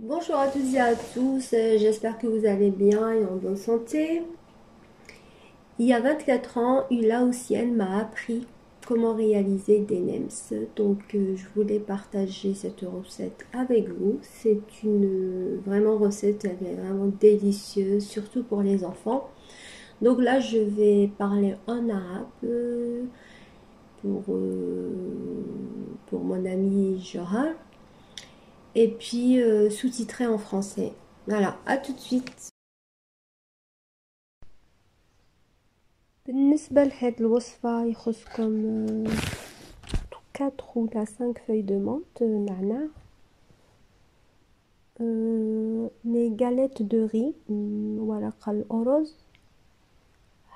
Bonjour à toutes et à tous, j'espère que vous allez bien et en bonne santé. Il y a 24 ans, une Laotienne m'a appris comment réaliser des nems. Donc je voulais partager cette recette avec vous. C'est une vraiment recette, elle est vraiment délicieuse, surtout pour les enfants. Donc là, je vais parler en arabe pour, euh, pour mon ami Johar et puis sous-titré en français. Voilà, à tout de suite. بالنسبة لهاد الوصفة يخصكم 4 ولا 5 feuilles de menthe نعناع les galettes de riz ورق الأرز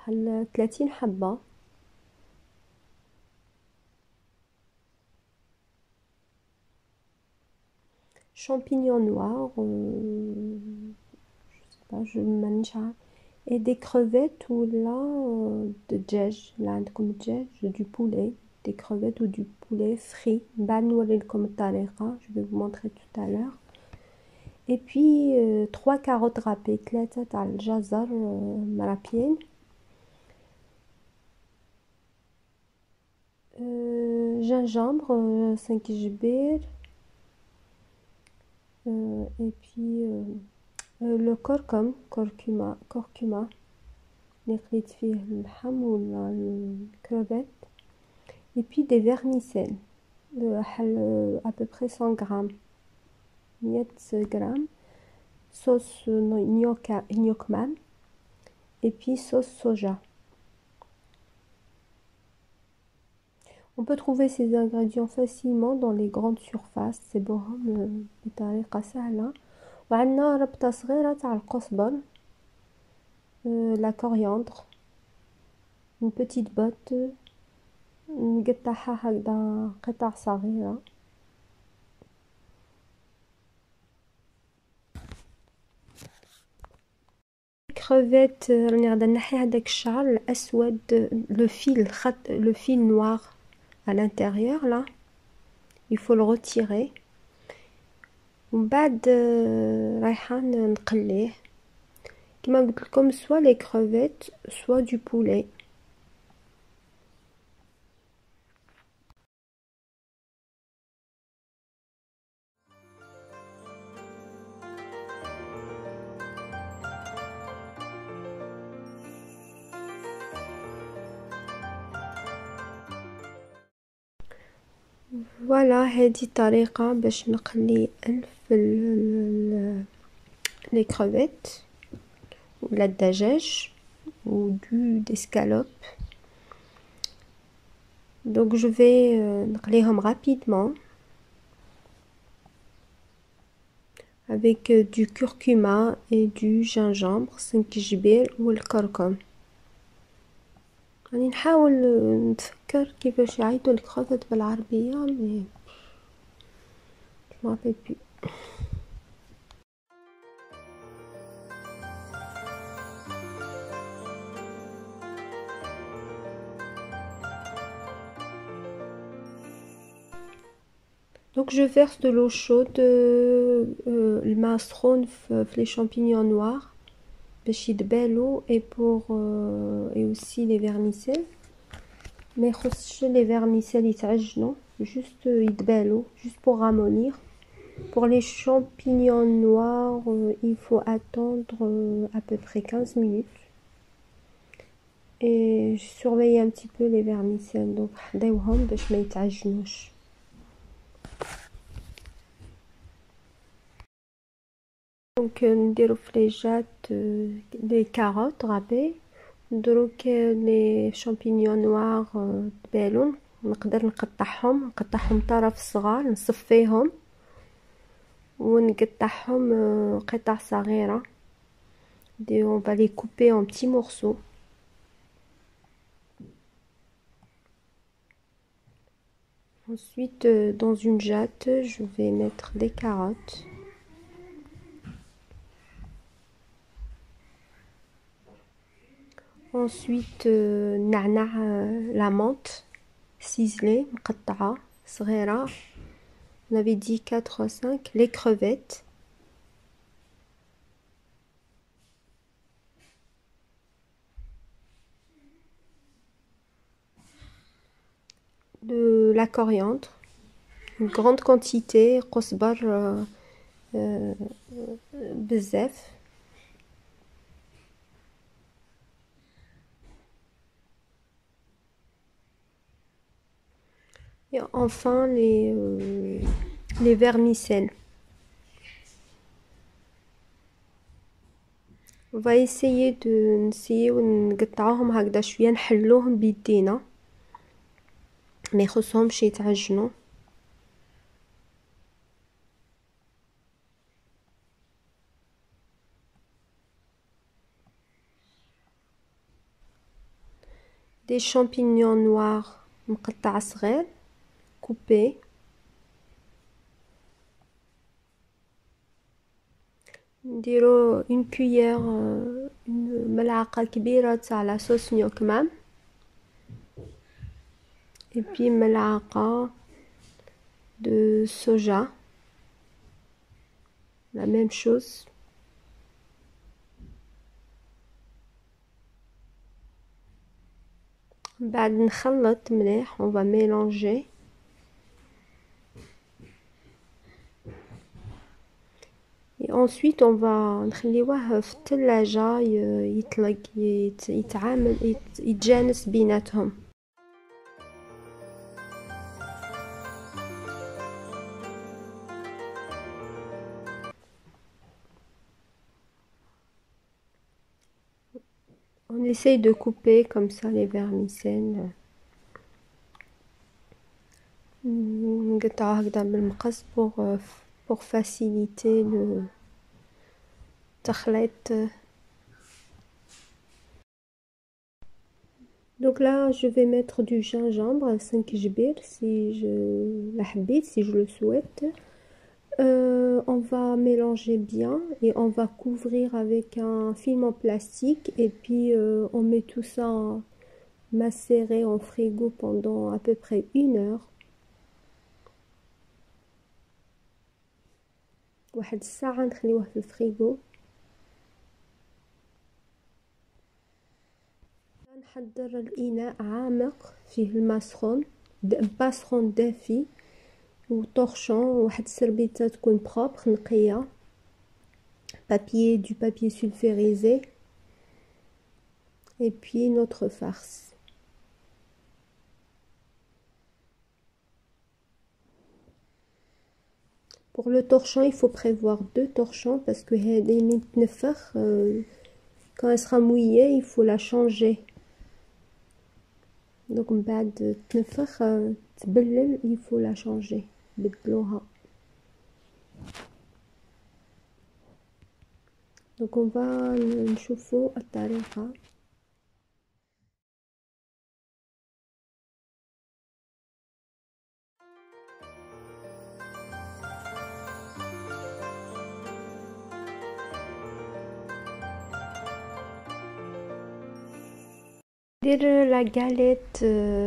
30 حبة champignons noirs je sais pas je مانيش عارف et des crevettes ou là دجاج لا عندكم دجاج du poulet des crevettes ou du poulet frit بعد نوريلكم الطريقة je vais vous montrer tout à l'heure. Et puis 3 carottes râpées, 3 تاع الجزر مرابيين gingembre 5 جبير et puis le curcuma اللي خليت فيه اللحم ولا الكروفيت et puis des vermicelles à peu près 100 grammes 100 grammes sauce gnocchi et puis sauce soja. On peut trouver ces ingrédients facilement dans les grandes surfaces. C'est بهم بطريقة سهلة. وعندنا ربطة صغيرة تاع القزبر la coriandre une petite botte نقطعها هكذا قطع صغيرة crevettes راني غادا نحي هذاك الشعر الأسود le fil noir à l'intérieur là il faut le retirer ومن بعد رايحة نقليه كما قلت لكم soit les crevettes soit du poulet. فوالا هذه طريقة باش نقلي لي كروفيت ولا الدجاج ou des scallops. Donc je vais نقليهم rapidement avec du curcuma et du gingembre 5 جبير والكركم. راني نحاول نتفكر كيفاش يعيطوا الكروفيت بالعربية مي ما rappelle plus. Donc je verse de l'eau chaude الماء سخون في les champignons noirs باش يدبالو et aussi les vermicelles ما يخصش les vermicelles يتعجنوا juste يدبالو juste pour ramollir. Pour les champignons noirs il faut attendre à peu près 15 minutes et je surveille un petit peu les vermicelles donc حداوهم باش ما يتعجنوش. Donc نديرو فليجات des carottes râpées ندروك les champignons noirs تبالون نقدر نقطعهم طرف صغار نصفيهم ونقطعهم قطع صغيرة on va les couper en petits morceaux. Ensuite dans une jatte je vais mettre des carottes. Ensuite نعناع la menthe ciselée مقطعة صغيرة. On avait dit 4 ou 5 les crevettes de la coriandre, une grande quantité, كزبر بزاف. Et enfin les vermicelles. On va essayer نسيو نقطعوهم هكذا شويه نحلوهم بيدينا ما يخصهمش يتعجنوا. des champignons noirs مقطع صغير coupés. نديرو une cuillère une ملعقة كبيرة تاع لا صوص نيوكمام et puis ملعقة de soja, la même chose. بعد نخلط مليح, on va mélanger. Et ensuite on va نخليوه في الثلاجة يطلق يتعامل يتجانس بيناتهم. On essaye de couper comme ça les vermicelles. نقطعوه هكذا بالمقص pour faciliter le تخليط. Donc là je vais mettre du gingembre 5 جبير si je l'habite, si je le souhaite. On va mélanger bien et on va couvrir avec un film en plastique et puis on met tout ça macérer en frigo pendant à peu près 1 heure. واحد الساعة نخليوه في الفريغو. نحضر الإناء عامق فيه الماء سخون باسخون دافي وطرشون واحد السربيتة تكون بروبر نقية du papier sulfurisé et puis notre farce. Pour le torchon, il faut prévoir 2 torchons parce que quand elle sera mouillée, il faut la changer. Donc بعد تنفخ تبلل il faut la changer بدلوها. Donc on va نشوفوا الطريقة. ندير لا galette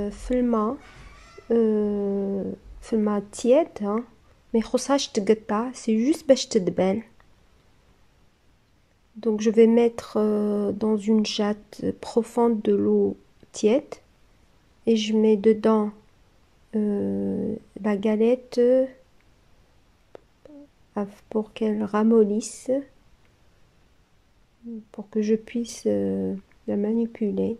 في الماء في الماء تياد ما يخصهاش تقطع, c'est juste باش تدبل. Donc je vais mettre dans une jatte profonde de l'eau tiède et je mets dedans la galette pour qu'elle ramollisse, pour que je puisse la manipuler.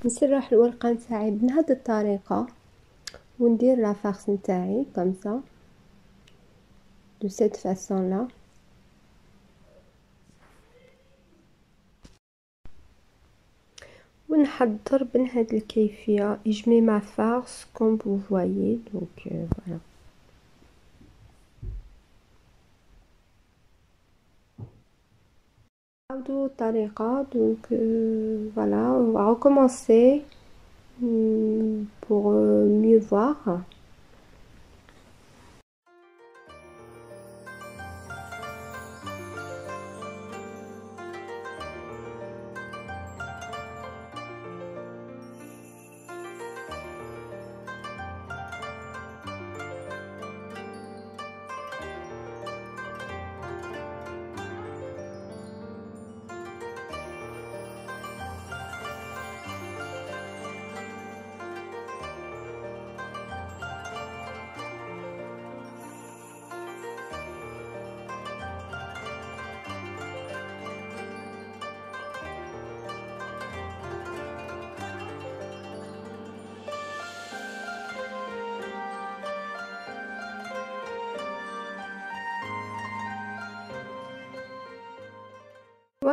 نسرح الورقة نتاعي بهذه الطريقة وندير لا فارس نتاعي comme ça, de cette façon là. ونحضر بهذه الكيفية et je mets ma farce comme vous voyez. Donc voilà. نعاودو الطريقة. Donc voilà, on va recommencer pour mieux voir.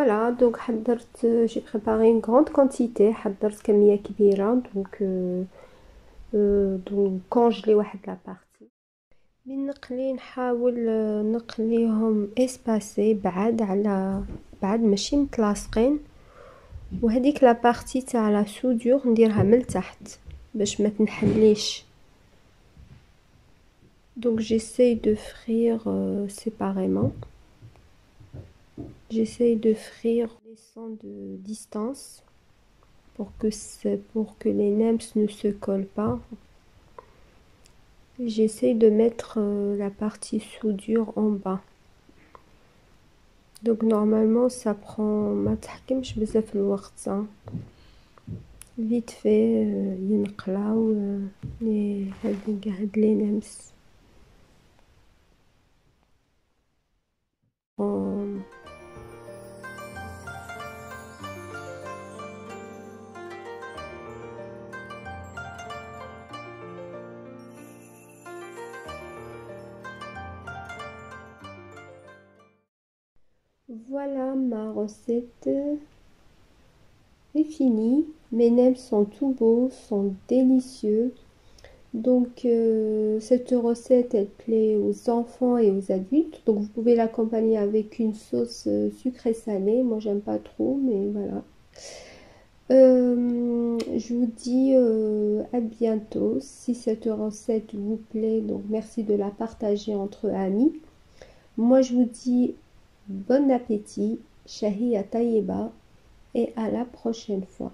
Voilà, donc j'ai préparé une grande quantité, حضرت كمية كبيرة donc congelé واحد la partie. من نقلي نحاول نقليهم اسباسي بعد ماشي متلاصقين، وهذيك لا بارتي تاع لا سودور نديرها من التحت باش ما تنحليش. Donc j'essaye de frire séparément. J'essaye de frire en laissant de distance pour que les nems ne se collent pas. J'essaye de mettre la partie soudure en bas. Donc normalement ça prend ما تحكمش بزاف الوقت vite fait ينقلاو هاد لي نمس. Voilà, ma recette est finie. Mes nems sont tout beaux, sont délicieux. Donc cette recette elle plaît aux enfants et aux adultes. Donc vous pouvez l'accompagner avec une sauce sucrée salée. Moi j'aime pas trop, mais voilà. Je vous dis à bientôt. Si cette recette vous plaît, donc merci de la partager entre amis. Moi je vous dis bon appétit, shahiya tayyiba, et à la prochaine fois.